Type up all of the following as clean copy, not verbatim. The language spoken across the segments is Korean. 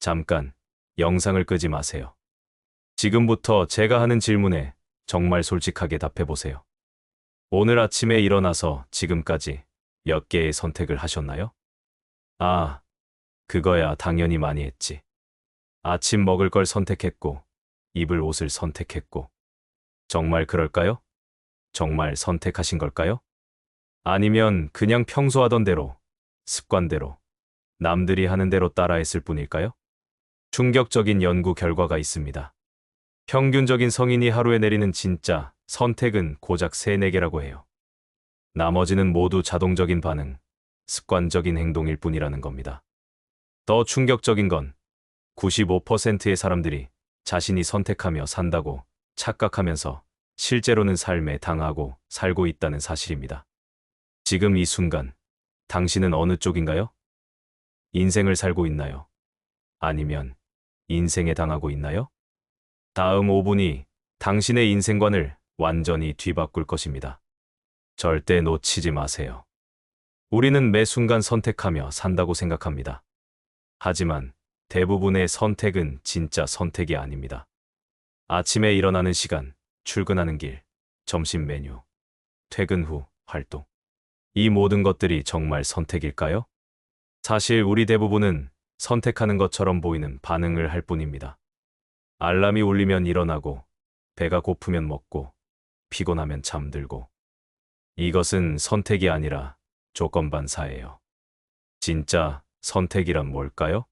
잠깐, 영상을 끄지 마세요. 지금부터 제가 하는 질문에 정말 솔직하게 답해보세요. 오늘 아침에 일어나서 지금까지 몇 개의 선택을 하셨나요? 아, 그거야 당연히 많이 했지. 아침 먹을 걸 선택했고, 입을 옷을 선택했고. 정말 그럴까요? 정말 선택하신 걸까요? 아니면 그냥 평소 하던 대로, 습관대로, 남들이 하는 대로 따라했을 뿐일까요? 충격적인 연구 결과가 있습니다. 평균적인 성인이 하루에 내리는 진짜 선택은 고작 3, 4개라고 해요. 나머지는 모두 자동적인 반응, 습관적인 행동일 뿐이라는 겁니다. 더 충격적인 건 95%의 사람들이 자신이 선택하며 산다고 착각하면서 실제로는 삶에 당하고 살고 있다는 사실입니다. 지금 이 순간, 당신은 어느 쪽인가요? 인생을 살고 있나요? 아니면 인생에 당하고 있나요? 다음 5분이 당신의 인생관을 완전히 뒤바꿀 것입니다. 절대 놓치지 마세요. 우리는 매 순간 선택하며 산다고 생각합니다. 하지만 대부분의 선택은 진짜 선택이 아닙니다. 아침에 일어나는 시간, 출근하는 길, 점심 메뉴, 퇴근 후 활동. 이 모든 것들이 정말 선택일까요? 사실 우리 대부분은 선택하는 것처럼 보이는 반응을 할 뿐입니다. 알람이 울리면 일어나고, 배가 고프면 먹고, 피곤하면 잠들고. 이것은 선택이 아니라 조건반사예요. 진짜 선택이란 뭘까요?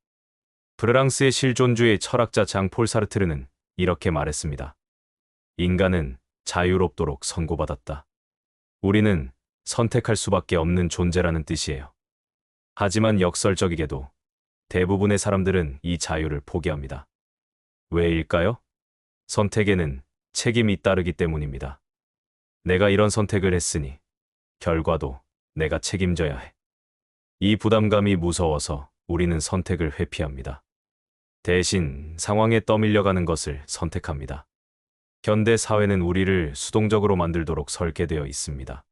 프랑스의 실존주의 철학자 장 폴 사르트르는 이렇게 말했습니다. 인간은 자유롭도록 선고받았다. 우리는 선택할 수밖에 없는 존재라는 뜻이에요. 하지만 역설적이게도 대부분의 사람들은 이 자유를 포기합니다. 왜일까요? 선택에는 책임이 따르기 때문입니다. 내가 이런 선택을 했으니 결과도 내가 책임져야 해. 이 부담감이 무서워서 우리는 선택을 회피합니다. 대신 상황에 떠밀려가는 것을 선택합니다. 현대 사회는 우리를 수동적으로 만들도록 설계되어 있습니다.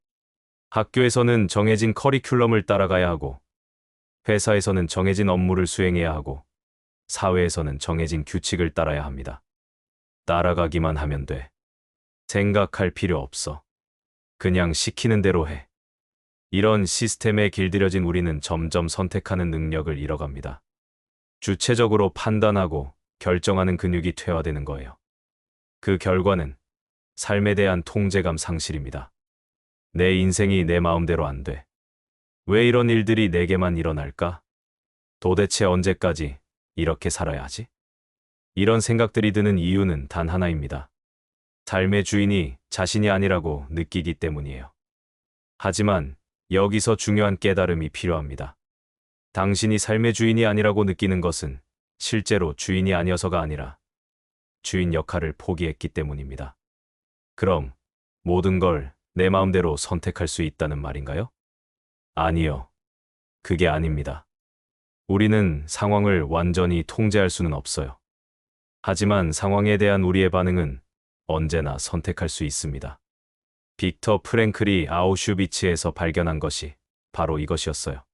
학교에서는 정해진 커리큘럼을 따라가야 하고, 회사에서는 정해진 업무를 수행해야 하고, 사회에서는 정해진 규칙을 따라야 합니다. 따라가기만 하면 돼. 생각할 필요 없어. 그냥 시키는 대로 해. 이런 시스템에 길들여진 우리는 점점 선택하는 능력을 잃어갑니다. 주체적으로 판단하고 결정하는 근육이 퇴화되는 거예요. 그 결과는 삶에 대한 통제감 상실입니다. 내 인생이 내 마음대로 안 돼. 왜 이런 일들이 내게만 일어날까? 도대체 언제까지 이렇게 살아야 하지? 이런 생각들이 드는 이유는 단 하나입니다. 삶의 주인이 자신이 아니라고 느끼기 때문이에요. 하지만 여기서 중요한 깨달음이 필요합니다. 당신이 삶의 주인이 아니라고 느끼는 것은 실제로 주인이 아니어서가 아니라 주인 역할을 포기했기 때문입니다. 그럼 모든 걸 내 마음대로 선택할 수 있다는 말인가요? 아니요. 그게 아닙니다. 우리는 상황을 완전히 통제할 수는 없어요. 하지만 상황에 대한 우리의 반응은 언제나 선택할 수 있습니다. 빅터 프랭클이 아우슈비츠에서 발견한 것이 바로 이것이었어요.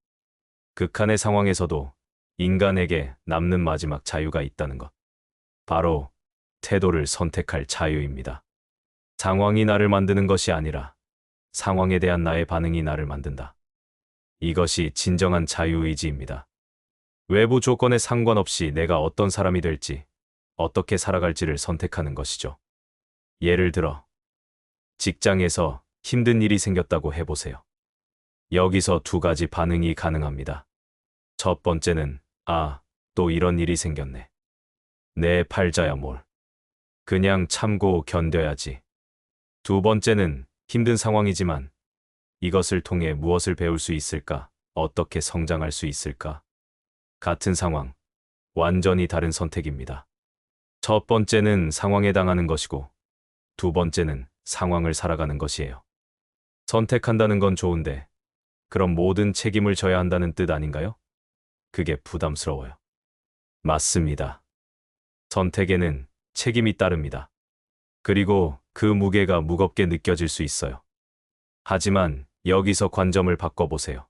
극한의 상황에서도 인간에게 남는 마지막 자유가 있다는 것. 바로 태도를 선택할 자유입니다. 상황이 나를 만드는 것이 아니라 상황에 대한 나의 반응이 나를 만든다. 이것이 진정한 자유의지입니다. 외부 조건에 상관없이 내가 어떤 사람이 될지, 어떻게 살아갈지를 선택하는 것이죠. 예를 들어, 직장에서 힘든 일이 생겼다고 해보세요. 여기서 2가지 반응이 가능합니다. 첫 번째는, 또 이런 일이 생겼네. 내 팔자야 뭘. 그냥 참고 견뎌야지. 두 번째는, 힘든 상황이지만 이것을 통해 무엇을 배울 수 있을까? 어떻게 성장할 수 있을까? 같은 상황, 완전히 다른 선택입니다. 첫 번째는 상황에 당하는 것이고, 두 번째는 상황을 살아가는 것이에요. 선택한다는 건 좋은데, 그럼 모든 책임을 져야 한다는 뜻 아닌가요? 그게 부담스러워요. 맞습니다. 선택에는 책임이 따릅니다. 그리고 그 무게가 무겁게 느껴질 수 있어요. 하지만 여기서 관점을 바꿔보세요.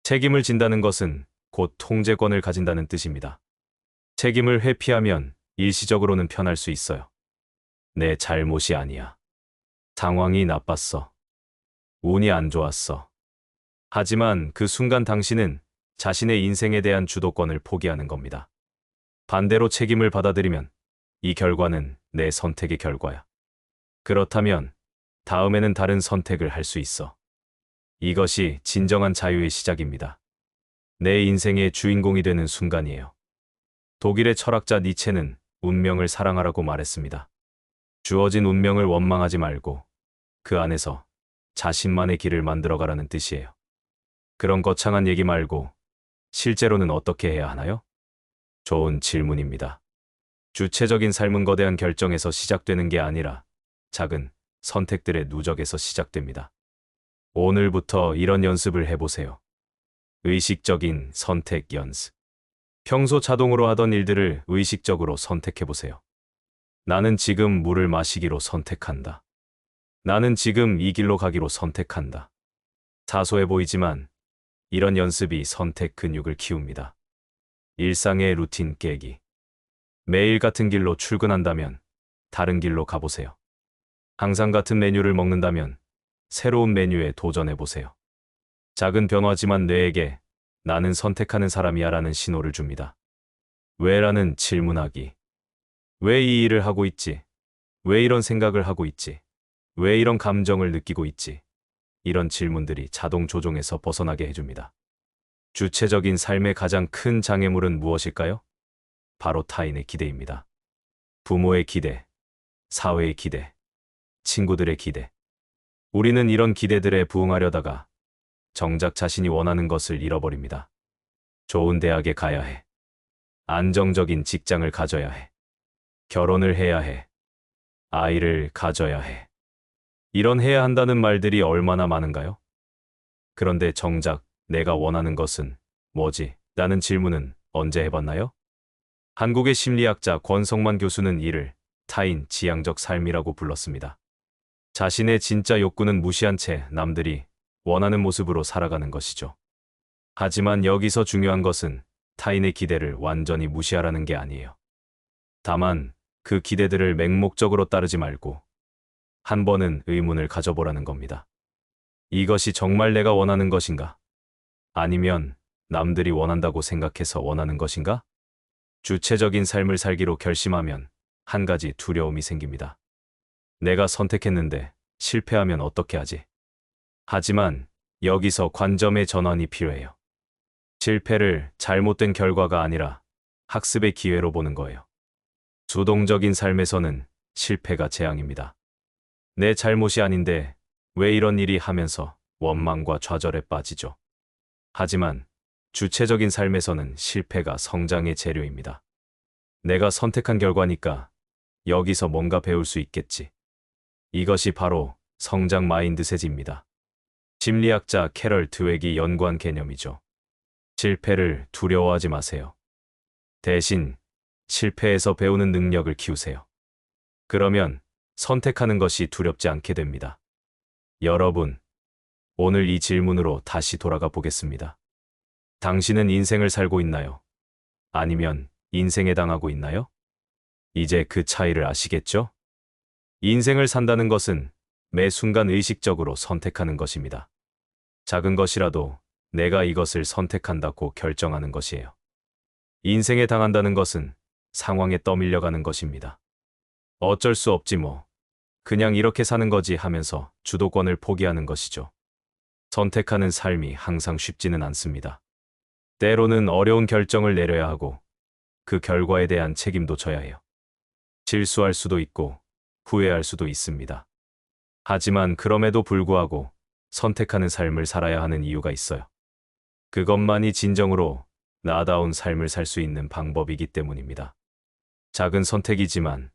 책임을 진다는 것은 곧 통제권을 가진다는 뜻입니다. 책임을 회피하면 일시적으로는 편할 수 있어요. 내 잘못이 아니야. 상황이 나빴어. 운이 안 좋았어. 하지만 그 순간 당신은 자신의 인생에 대한 주도권을 포기하는 겁니다. 반대로 책임을 받아들이면 이 결과는 내 선택의 결과야. 그렇다면 다음에는 다른 선택을 할 수 있어. 이것이 진정한 자유의 시작입니다. 내 인생의 주인공이 되는 순간이에요. 독일의 철학자 니체는 운명을 사랑하라고 말했습니다. 주어진 운명을 원망하지 말고 그 안에서 자신만의 길을 만들어가라는 뜻이에요. 그런 거창한 얘기 말고 실제로는 어떻게 해야 하나요? 좋은 질문입니다. 주체적인 삶은 거대한 결정에서 시작되는 게 아니라 작은 선택들의 누적에서 시작됩니다. 오늘부터 이런 연습을 해보세요. 의식적인 선택 연습. 평소 자동으로 하던 일들을 의식적으로 선택해보세요. 나는 지금 물을 마시기로 선택한다. 나는 지금 이 길로 가기로 선택한다. 사소해 보이지만 이런 연습이 선택 근육을 키웁니다. 일상의 루틴 깨기. 매일 같은 길로 출근한다면 다른 길로 가보세요. 항상 같은 메뉴를 먹는다면 새로운 메뉴에 도전해보세요. 작은 변화지만 뇌에게 나는 선택하는 사람이야 라는 신호를 줍니다. 왜라는 질문하기. 왜 이 일을 하고 있지? 왜 이런 생각을 하고 있지? 왜 이런 감정을 느끼고 있지? 이런 질문들이 자동 조종에서 벗어나게 해줍니다. 주체적인 삶의 가장 큰 장애물은 무엇일까요? 바로 타인의 기대입니다. 부모의 기대, 사회의 기대, 친구들의 기대. 우리는 이런 기대들에 부응하려다가 정작 자신이 원하는 것을 잃어버립니다. 좋은 대학에 가야 해. 안정적인 직장을 가져야 해. 결혼을 해야 해. 아이를 가져야 해. 이런 해야 한다는 말들이 얼마나 많은가요? 그런데 정작 내가 원하는 것은 뭐지? 라는 질문은 언제 해봤나요? 한국의 심리학자 권성만 교수는 이를 타인 지향적 삶이라고 불렀습니다. 자신의 진짜 욕구는 무시한 채 남들이 원하는 모습으로 살아가는 것이죠. 하지만 여기서 중요한 것은 타인의 기대를 완전히 무시하라는 게 아니에요. 다만 그 기대들을 맹목적으로 따르지 말고 한 번은 의문을 가져보라는 겁니다. 이것이 정말 내가 원하는 것인가? 아니면 남들이 원한다고 생각해서 원하는 것인가? 주체적인 삶을 살기로 결심하면 한 가지 두려움이 생깁니다. 내가 선택했는데 실패하면 어떻게 하지? 하지만 여기서 관점의 전환이 필요해요. 실패를 잘못된 결과가 아니라 학습의 기회로 보는 거예요. 수동적인 삶에서는 실패가 재앙입니다. 내 잘못이 아닌데 왜 이런 일이 하면서 원망과 좌절에 빠지죠. 하지만 주체적인 삶에서는 실패가 성장의 재료입니다. 내가 선택한 결과니까 여기서 뭔가 배울 수 있겠지. 이것이 바로 성장 마인드셋입니다. 심리학자 캐럴 드웩이 연구한 개념이죠. 실패를 두려워하지 마세요. 대신 실패에서 배우는 능력을 키우세요. 그러면 선택하는 것이 두렵지 않게 됩니다. 여러분, 오늘 이 질문으로 다시 돌아가 보겠습니다. 당신은 인생을 살고 있나요? 아니면 인생에 당하고 있나요? 이제 그 차이를 아시겠죠? 인생을 산다는 것은 매 순간 의식적으로 선택하는 것입니다. 작은 것이라도 내가 이것을 선택한다고 결정하는 것이에요. 인생에 당한다는 것은 상황에 떠밀려가는 것입니다. 어쩔 수 없지 뭐. 그냥 이렇게 사는 거지 하면서 주도권을 포기하는 것이죠. 선택하는 삶이 항상 쉽지는 않습니다. 때로는 어려운 결정을 내려야 하고 그 결과에 대한 책임도 져야 해요. 실수할 수도 있고 후회할 수도 있습니다. 하지만 그럼에도 불구하고 선택하는 삶을 살아야 하는 이유가 있어요. 그것만이 진정으로 나아다운 삶을 살 수 있는 방법이기 때문입니다. 작은 선택이지만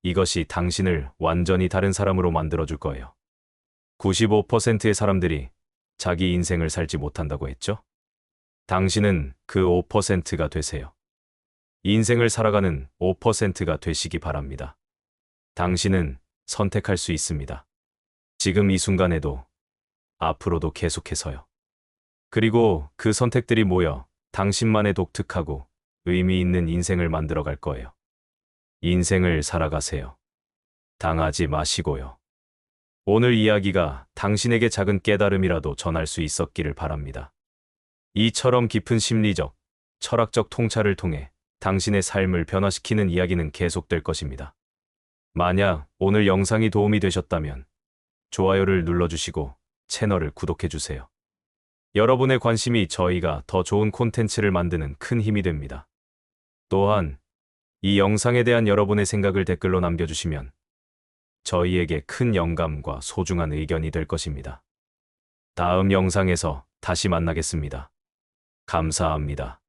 이것이 당신을 완전히 다른 사람으로 만들어줄 거예요. 95%의 사람들이 자기 인생을 살지 못한다고 했죠? 당신은 그 5%가 되세요. 인생을 살아가는 5%가 되시기 바랍니다. 당신은 선택할 수 있습니다. 지금 이 순간에도, 앞으로도 계속해서요. 그리고 그 선택들이 모여 당신만의 독특하고 의미 있는 인생을 만들어 갈 거예요. 인생을 살아가세요. 당하지 마시고요. 오늘 이야기가 당신에게 작은 깨달음이라도 전할 수 있었기를 바랍니다. 이처럼 깊은 심리적, 철학적 통찰을 통해 당신의 삶을 변화시키는 이야기는 계속될 것입니다. 만약 오늘 영상이 도움이 되셨다면 좋아요를 눌러주시고 채널을 구독해주세요. 여러분의 관심이 저희가 더 좋은 콘텐츠를 만드는 큰 힘이 됩니다. 또한 이 영상에 대한 여러분의 생각을 댓글로 남겨주시면 저희에게 큰 영감과 소중한 의견이 될 것입니다. 다음 영상에서 다시 만나겠습니다. 감사합니다.